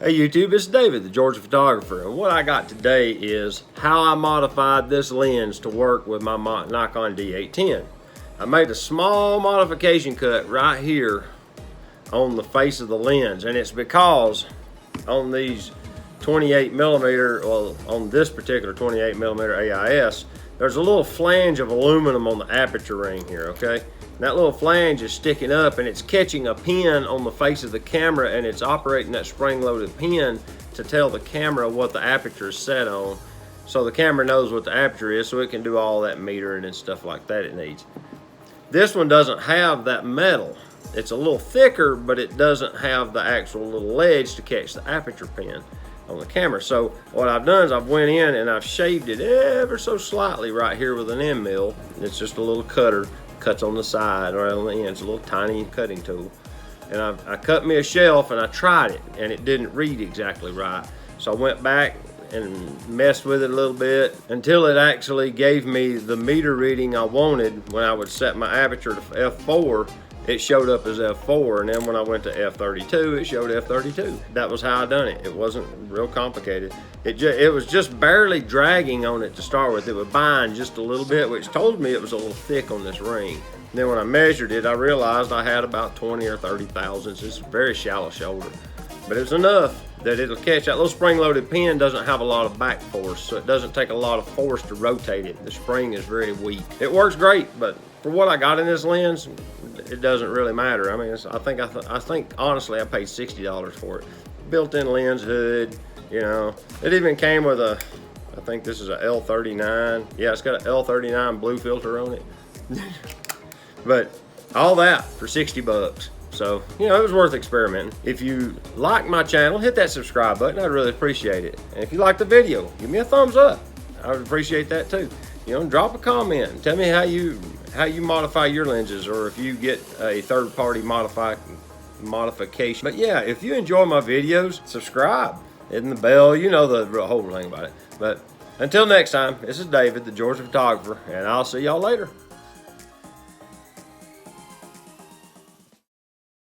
Hey YouTube, it's David, the Georgia photographer, and what I got today is how I modified this lens to work with my Nikon D810. I made a small modification cut right here on the face of the lens, and it's because on these 28mm, well, on this particular 28mm AIS, there's a little flange of aluminum on the aperture ring here, okay? That little flange is sticking up and it's catching a pin on the face of the camera, and it's operating that spring-loaded pin to tell the camera what the aperture is set on, so the camera knows what the aperture is so it can do all that metering and stuff like that it needs. This one doesn't have that metal. It's a little thicker, but it doesn't have the actual little ledge to catch the aperture pin on the camera. So what I've done is I've went in and I've shaved it ever so slightly right here with an end mill. It's just a little cutter. Cuts on the side or on the ends, a little tiny cutting tool. And I cut me a shelf and I tried it and it didn't read exactly right. So I went back and messed with it a little bit until it actually gave me the meter reading I wanted. When I would set my aperture to f4, it showed up as f4, and then when I went to f32, it showed f32. That was how I done it. It wasn't real complicated. It was just barely dragging on it to start with. It would bind just a little bit, which told me it was a little thick on this ring. And then when I measured it, I realized I had about 20 or 30 thousandths. It's a very shallow shoulder, but it's enough that it'll catch. That little spring-loaded pin doesn't have a lot of back force, so it doesn't take a lot of force to rotate it. The spring is very weak. It works great, but for what I got in this lens, it doesn't really matter. I mean, I think honestly, I paid $60 for it. Built-in lens hood, you know. It even came with a, I think this is a L39. Yeah, it's got an L39 blue filter on it. But all that for 60 bucks. So, you know, it was worth experimenting. If you like my channel, hit that subscribe button. I'd really appreciate it. And if you like the video, give me a thumbs up. I would appreciate that too. You know, drop a comment and tell me how you modify your lenses, or if you get a third-party modification. But yeah, if you enjoy my videos, subscribe, hit the bell, you know the whole thing about it. But until next time, this is David, the Georgia photographer, and I'll see y'all later.